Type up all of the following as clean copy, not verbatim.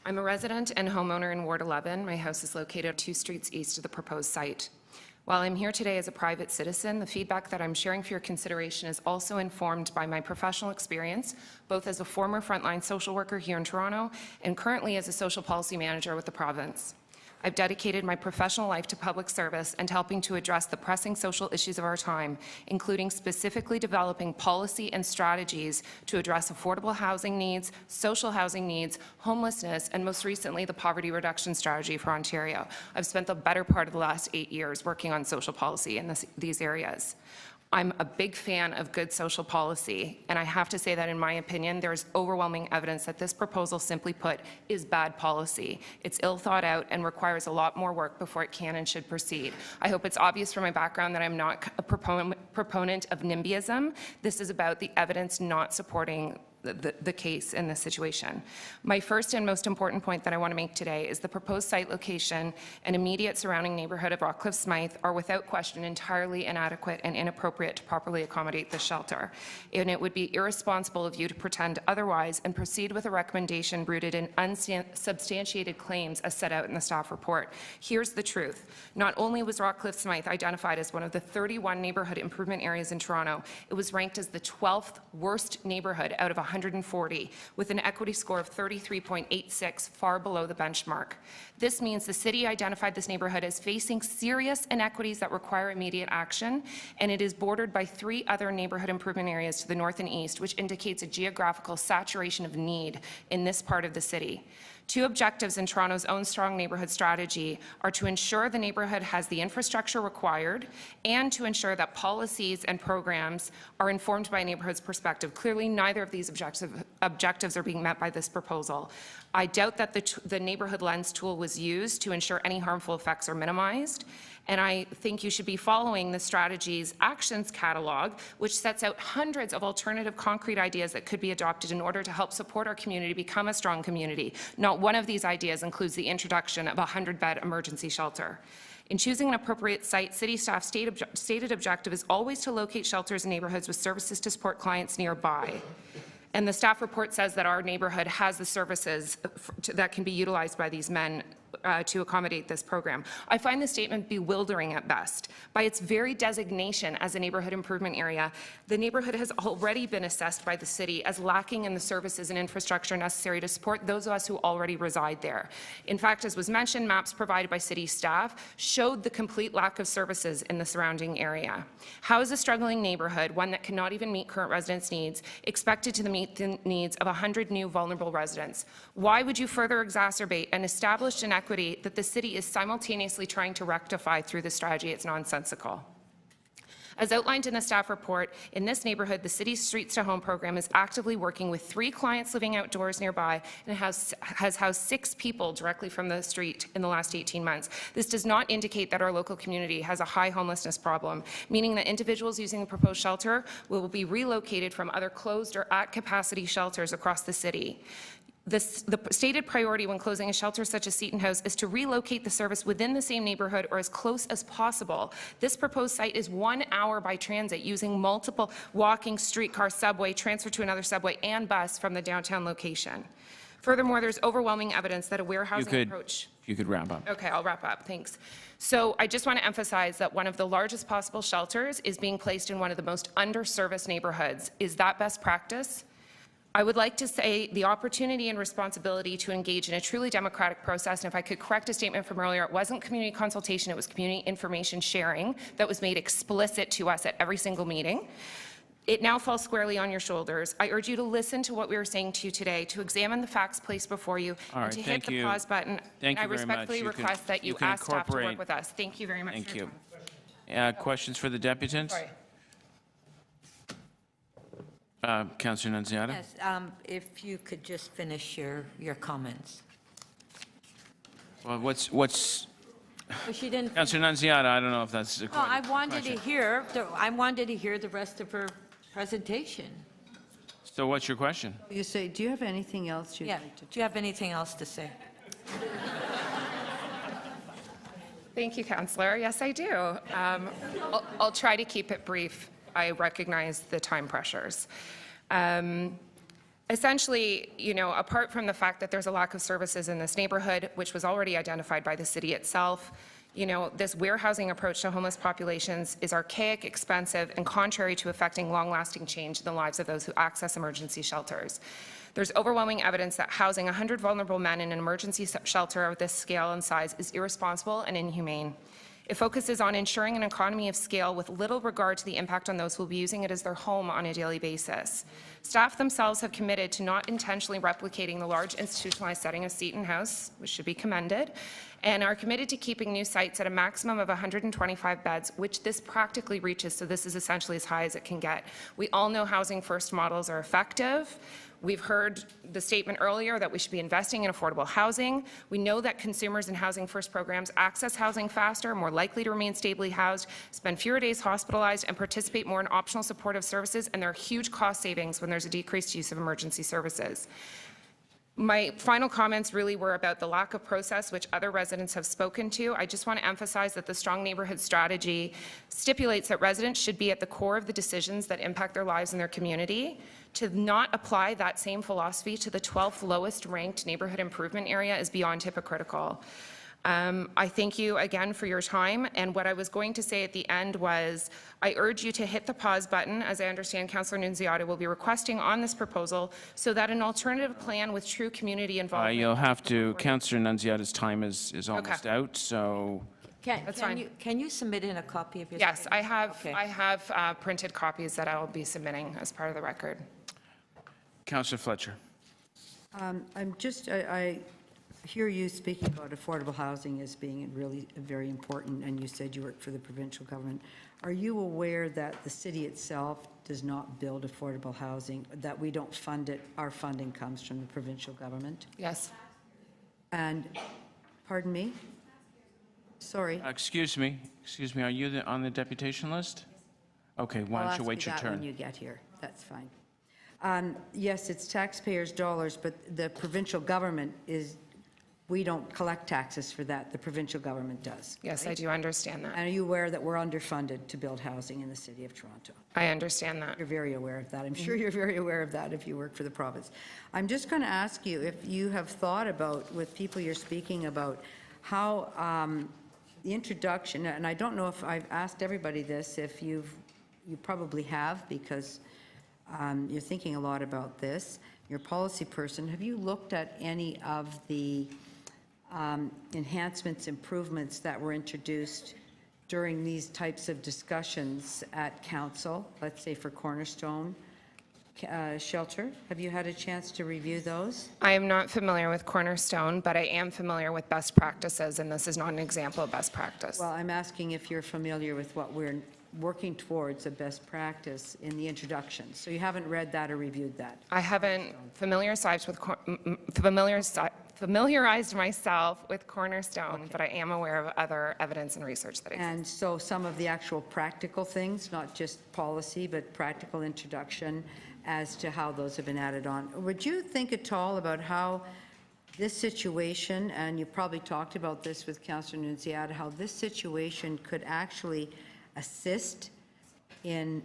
I'm a resident and homeowner in Ward 11. My house is located 2 streets east of the proposed site. While I'm here today as a private citizen, the feedback that I'm sharing for your consideration is also informed by my professional experience, both as a former frontline social worker here in Toronto and currently as a social policy manager with the province. I've dedicated my professional life to public service and helping to address the pressing social issues of our time, including specifically developing policy and strategies to address affordable housing needs, social housing needs, homelessness, and most recently, the poverty reduction strategy for Ontario. I've spent the better part of the last 8 years working on social policy in these areas. I'm a big fan of good social policy, and I have to say that in my opinion, there's overwhelming evidence that this proposal, simply put, is bad policy. It's ill thought out and requires a lot more work before it can and should proceed. I hope it's obvious from my background that I'm not a proponent of NIMBYism. This is about the evidence not supporting the case in this situation. My first and most important point that I want to make today is the proposed site location and immediate surrounding neighbourhood of Rockcliffe Smythe are without question entirely inadequate and inappropriate to properly accommodate the shelter. And it would be irresponsible of you to pretend otherwise and proceed with a recommendation rooted in unsubstantiated claims as set out in the staff report. Here's the truth. Not only was Rockcliffe Smythe identified as one of the 31 neighbourhood improvement areas in Toronto, it was ranked as the 12th worst neighbourhood out of 140, with an equity score of 33.86, far below the benchmark. This means the city identified this neighbourhood as facing serious inequities that require immediate action, and it is bordered by 3 other neighbourhood improvement areas to the north and east, which indicates a geographical saturation of need in this part of the city. 2 objectives in Toronto's own strong neighbourhood strategy are to ensure the neighbourhood has the infrastructure required and to ensure that policies and programs are informed by a neighbourhood's perspective. Clearly, neither of these objectives are being met by this proposal. I doubt that the neighbourhood lens tool was used to ensure any harmful effects are minimized. And I think you should be following the strategy's actions catalog, which sets out hundreds of alternative concrete ideas that could be adopted in order to help support our community become a strong community. Not one of these ideas includes the introduction of a 100-bed emergency shelter. In choosing an appropriate site, city staff's stated objective is always to locate shelters in neighbourhoods with services to support clients nearby. And the staff report says that our neighbourhood has the services that can be utilized by these men to accommodate this program. I find this statement bewildering at best. By its very designation as a neighbourhood improvement area, the neighbourhood has already been assessed by the city as lacking in the services and infrastructure necessary to support those of us who already reside there. In fact, as was mentioned, maps provided by city staff showed the complete lack of services in the surrounding area. How is a struggling neighbourhood, one that cannot even meet current residents' needs, expected to meet the needs of 100 new vulnerable residents? Why would you further exacerbate an established inequity that the city is simultaneously trying to rectify through this strategy? It's nonsensical. As outlined in the staff report, in this neighbourhood, the city's Streets to Home program is actively working with 3 clients living outdoors nearby and has housed 6 people directly from the street in the last 18 months. This does not indicate that our local community has a high homelessness problem, meaning that individuals using the proposed shelter will be relocated from other closed or at-capacity shelters across the city. The stated priority when closing a shelter such as Seton House is to relocate the service within the same neighbourhood or as close as possible. This proposed site is 1 hour by transit using multiple walking, streetcar, subway, transfer to another subway and bus from the downtown location. Furthermore, there's overwhelming evidence that a warehousing approach... You could wrap up. Okay, I'll wrap up. Thanks. So I just want to emphasize that one of the largest possible shelters is being placed in one of the most underserviced neighbourhoods. Is that best practice? I would like to say the opportunity and responsibility to engage in a truly democratic process, and if I could correct a statement from earlier, it wasn't community consultation, it was community information sharing that was made explicit to us at every single meeting. It now falls squarely on your shoulders. I urge you to listen to what we were saying to you today, to examine the facts placed before you, and to hit the pause button. Thank you I respectfully request that you ask staff to work with us. Thank you very much for your time. Questions for the deputant? Sorry. Councillor Nunziata? Yes, if you could just finish your comments. Well, what's Well, she didn't. Councillor Nunziata? I don't know if that's a No, I wanted question. to hear the rest of her presentation. So what's your question? You say, do you have anything else you'd like to? Do you have anything else to say? Thank you, Councillor. Yes, I do. I'll try to keep it brief. I recognize the time pressures. essentially, apart from the fact that there's a lack of services in this neighborhood, which was already identified by the city itself, this warehousing approach to homeless populations is archaic, expensive, and contrary to effecting long-lasting change in the lives of those who access emergency shelters. There's overwhelming evidence that housing 100 vulnerable men in an emergency shelter of this scale and size is irresponsible and inhumane. It focuses on ensuring an economy of scale with little regard to the impact on those who will be using it as their home on a daily basis. Staff themselves have committed to not intentionally replicating the large institutionalized setting of Seton House, which should be commended, and are committed to keeping new sites at a maximum of 125 beds, which this practically reaches, so this is essentially as high as it can get. We all know housing first models are effective. We've heard the statement earlier that we should be investing in affordable housing. We know that consumers in housing first programs access housing faster, more likely to remain stably housed, spend fewer days hospitalized, and participate more in optional supportive services, and there are huge cost savings when there's a decreased use of emergency services. My final comments really were about the lack of process, which other residents have spoken to. I just want to emphasize that the Strong Neighborhood Strategy stipulates that residents should be at the core of the decisions that impact their lives and their community. To not apply that same philosophy to the 12th lowest ranked neighborhood improvement area is beyond hypocritical. I thank you again for your time, and what I was going to say at the end was I urge you to hit the pause button, as I understand Councillor Nunziata will be requesting on this proposal, so that an alternative plan with true community involvement. You'll have to, Councillor Nunziata's time is almost out, so. Can you submit in a copy of your? Yes, I have. Okay. I have printed copies that I will be submitting as part of the record. Councillor Fletcher. I hear you speaking about affordable housing as being really very important, and you said you work for the provincial government. Are you aware that the city itself does not build affordable housing, that we don't fund it, our funding comes from the provincial government? Yes. And, pardon me? Sorry. Excuse me, are you on the deputation list? Okay, why don't you wait your I'll ask you that when turn? you get here. That's fine. Yes, it's taxpayers' dollars, but the provincial government we don't collect taxes for that. The provincial government does. Yes, right? I do understand that. And are you aware that we're underfunded to build housing in the city of Toronto? I understand that. You're very aware of that. I'm sure you're very aware of that if you work for the province. I'm just going to ask you if you have thought about, with people you're speaking about, how the introduction, and I don't know if I've asked everybody this, if you probably have, because you're thinking a lot about this. You're a policy person. Have you looked at any of the enhancements, improvements that were introduced during these types of discussions at council, let's say for Cornerstone Shelter? Have you had a chance to review those? I am not familiar with Cornerstone, but I am familiar with best practices, and this is not an example of best practice. Well, I'm asking if you're familiar with what we're working towards a best practice in the introduction. So you haven't read that or reviewed that? I haven't familiarized myself with Cornerstone, but I am aware of other evidence and research that exists. And so some of the actual practical things, not just policy, but practical introduction as to how those have been added on. Would you think at all about how this situation, and you probably talked about this with Councillor Nunziata, how this situation could actually assist in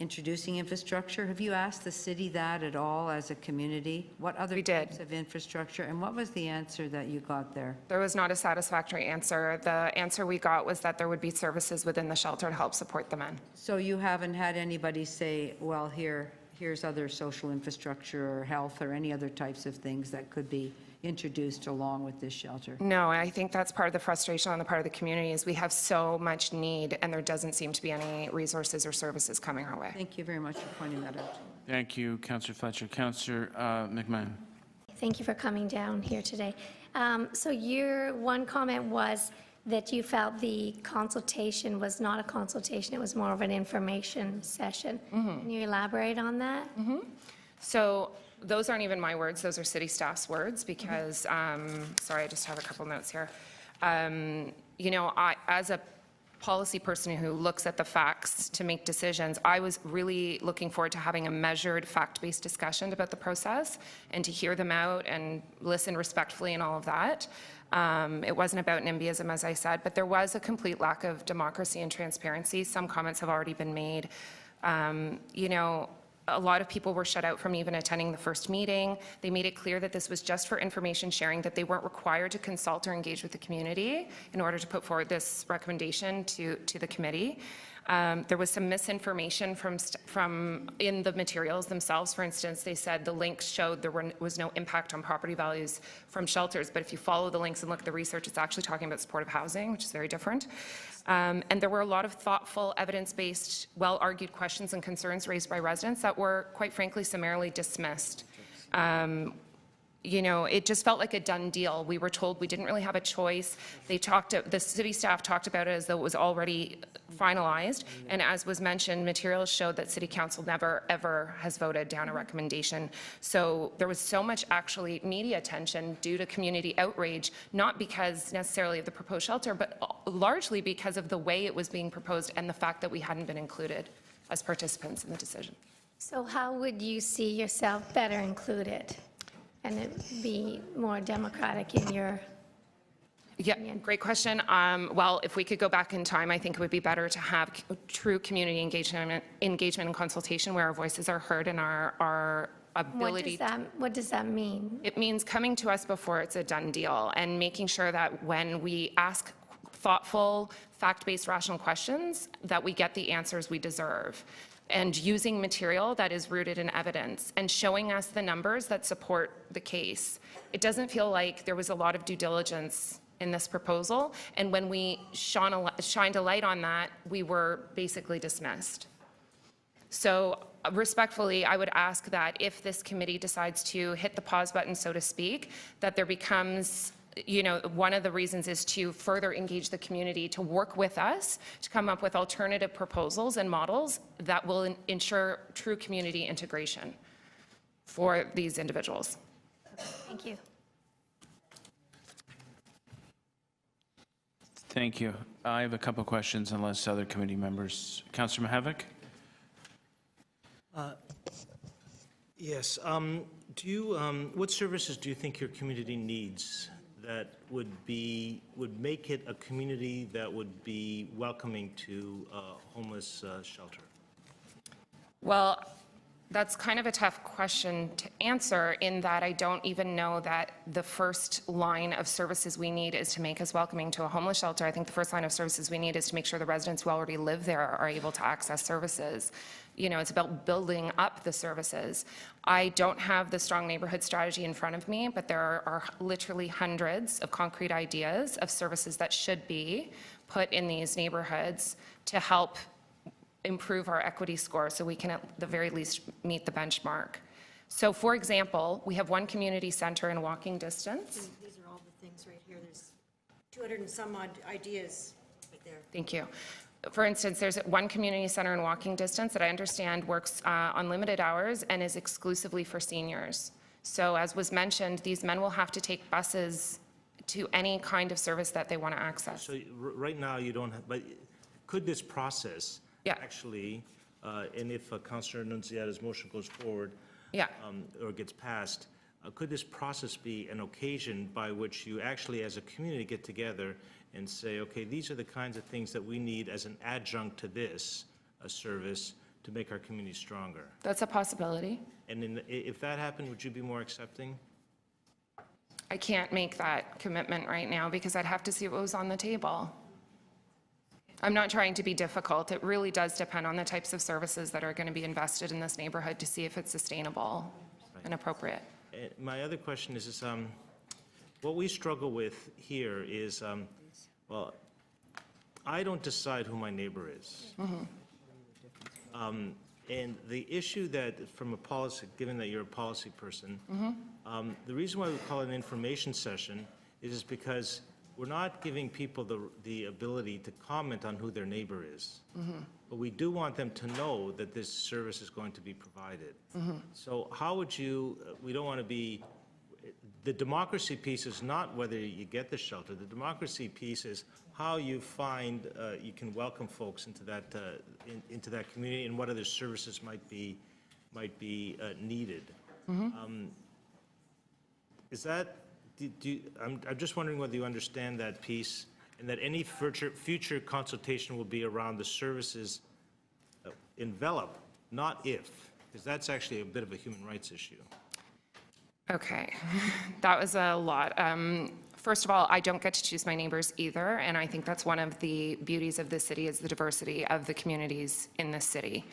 introducing infrastructure? Have you asked the city that at all as a community? What other types of infrastructure, and what was the answer that you got there? There was not a satisfactory answer. The answer we got was that there would be services within the shelter to help support the men. So you haven't had anybody say, well, here's other social infrastructure or health or any other types of things that could be introduced along with this shelter? No, I think that's part of the frustration on the part of the community is we have so much need and there doesn't seem to be any resources or services coming our way. Thank you very much for pointing that out. Thank you, Councillor Fletcher. Councillor McMahon. Thank you for coming down here today. So your one comment was that you felt the consultation was not a consultation, it was more of an information session. Can you elaborate on that? So those aren't even my words, those are city staff's words because, sorry, I just have a couple notes here. You know, as a policy person who looks at the facts to make decisions, I was really looking forward to having a measured, fact-based discussion about the process and to hear them out and listen respectfully and all of that. It wasn't about NIMBYism, as I said, but there was a complete lack of democracy and transparency. Some comments have already been made. You know, A lot of people were shut out from even attending the first meeting. They made it clear that this was just for information sharing, that they weren't required to consult or engage with the community in order to put forward this recommendation to the committee. There was some misinformation from in the materials themselves. For instance, they said the links showed there was no impact on property values from shelters, but if you follow the links and look at the research, it's actually talking about supportive housing, which is very different. And there were a lot of thoughtful, evidence-based, well-argued questions and concerns raised by residents that were, quite frankly, summarily dismissed. You know, it just felt like a done deal. We were told we didn't really have a choice. The city staff talked about it as though it was already finalized. And as was mentioned, materials showed that city council never, ever has voted down a recommendation. So there was so much actually media attention due to community outrage, not because necessarily of the proposed shelter, but largely because of the way it was being proposed and the fact that we hadn't been included as participants in the decision. So how would you see yourself better included and it be more democratic in your Yeah, great question. Well, if we could go back in time, I think it would be better to have true community engagement and consultation where our voices are heard and our ability. What does that mean? It means coming to us before it's a done deal and making sure that when we ask thoughtful, fact-based, rational questions, that we get the answers we deserve. And using material that is rooted in evidence and showing us the numbers that support the case. It doesn't feel like there was a lot of due diligence in this proposal, and when we shined a light on that, we were basically dismissed. So respectfully, I would ask that if this committee decides to hit the pause button, so to speak, that there becomes, you know, one of the reasons is to further engage the community, to work with us, to come up with alternative proposals and models that will ensure true community integration for these individuals. Thank you. Thank you. I have a couple of questions unless other committee members. Councillor Mahevik? Yes. What services do you think your community needs that would make it a community that would be welcoming to a homeless shelter? Well, that's kind of a tough question to answer in that I don't even know that the first line of services we need is to make us welcoming to a homeless shelter. I think the first line of services we need is to make sure the residents who already live there are able to access services. You know, it's about building up the services. I don't have the strong neighborhood strategy in front of me, but there are literally hundreds of concrete ideas of services that should be put in these neighborhoods to help improve our equity score so we can at the very least meet the benchmark. So for example, we have one community center in walking distance. These are all the things right here. There's 200 and some odd ideas right there. Thank you. For instance, there's one community center in walking distance that I understand works on limited hours and is exclusively for seniors. So as was mentioned, these men will have to take buses to any kind of service that they want to access. So right now you don't have, but could this process actually, and if Councillor Nunziata's motion goes forward or gets passed, could this process be an occasion by which you actually as a community get together and say, okay, these are the kinds of things that we need as an adjunct to this service to make our community stronger? That's a possibility. And if that happened, would you be more accepting? I can't make that commitment right now because I'd have to see what was on the table. I'm not trying to be difficult. It really does depend on the types of services that are going to be invested in this neighborhood to see if it's sustainable and appropriate. My other question is what we struggle with here is, well, I don't decide who my neighbor is. And the issue that from a policy, given that you're a policy person, the reason why we call it an information session is because we're not giving people the ability to comment on who their neighbor is. But we do want them to know that this service is going to be provided. So how would you, we don't want to be, the democracy piece is not whether you get the shelter. The democracy piece is how you find you can welcome folks into that community and what other services might be needed. Is that, I'm just wondering whether you understand that piece and that any future consultation will be around the services envelop, not if. Because that's actually a bit of a human rights issue. Okay, that was a lot. First of all, I don't get to choose my neighbors either, and I think that's one of the beauties of this city is the diversity of the communities in this city.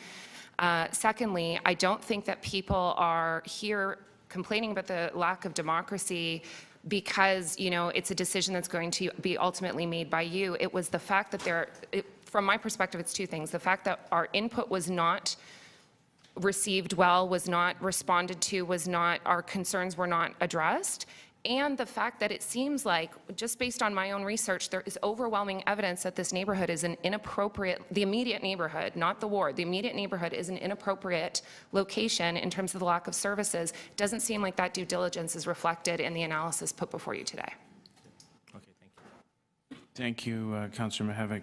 Secondly, I don't think that people are here complaining about the lack of democracy because, you know, it's a decision that's going to be ultimately made by you. It was the fact that from my perspective, it's two things. The fact that our input was not received well, was not responded to, our concerns were not addressed, and the fact that it seems like, just based on my own research, there is overwhelming evidence that this neighborhood is an inappropriate, the immediate neighborhood, not the ward, the immediate neighborhood is an inappropriate location in terms of the lack of services. It doesn't seem like that due diligence is reflected in the analysis put before you today. Okay, thank you. Thank you, Councillor Mihevc.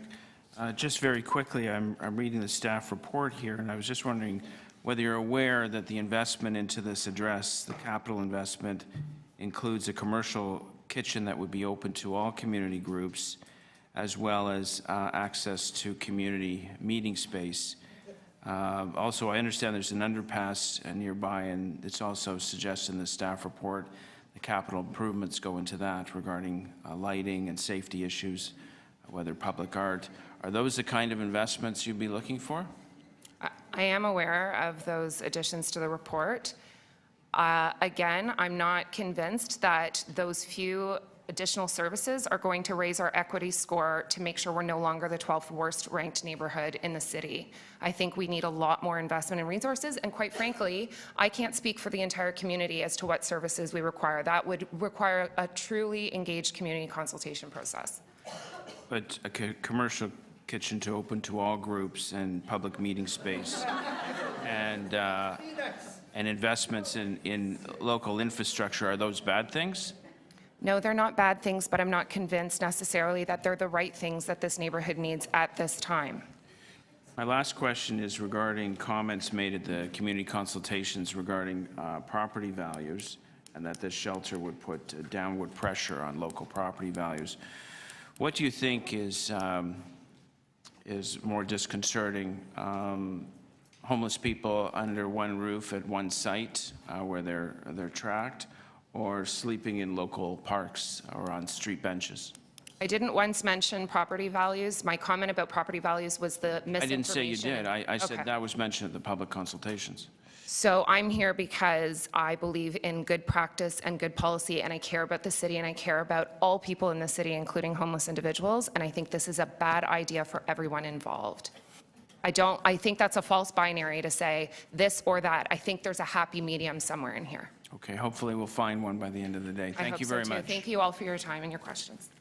Just very quickly, I'm reading the staff report here, and I was just wondering whether you're aware that the investment into this address, the capital investment, includes a commercial kitchen that would be open to all community groups, as well as access to community meeting space. Also, I understand there's an underpass nearby, and it's also suggested in the staff report the capital improvements go into that regarding lighting and safety issues, whether public art. Are those the kind of investments you'd be looking for? I am aware of those additions to the report. Again, I'm not convinced that those few additional services are going to raise our equity score to make sure we're no longer the 12th worst ranked neighborhood in the city. I think we need a lot more investment in resources, and quite frankly, I can't speak for the entire community as to what services we require. That would require a truly engaged community consultation process. But a commercial kitchen to open to all groups and public meeting space and investments in local infrastructure, are those bad things? No, they're not bad things, but I'm not convinced necessarily that they're the right things that this neighborhood needs at this time. My last question is regarding comments made at the community consultations regarding property values, and that this shelter would put downward pressure on local property values. What do you think is more disconcerting? Homeless people under one roof at one site where they're tracked, or sleeping in local parks or on street benches? I didn't once mention property values. My comment about property values was the misinformation. I didn't say you did. I said Okay. that was mentioned at the public consultations. So I'm here because I believe in good practice and good policy, and I care about the city, and I care about all people in the city, including homeless individuals, and I think this is a bad idea for everyone involved. I think that's a false binary to say this or that. I think there's a happy medium somewhere in here. Okay, hopefully we'll find one by the end of the day. I Thank hope you so, very too. much. Thank you all for your time and your questions.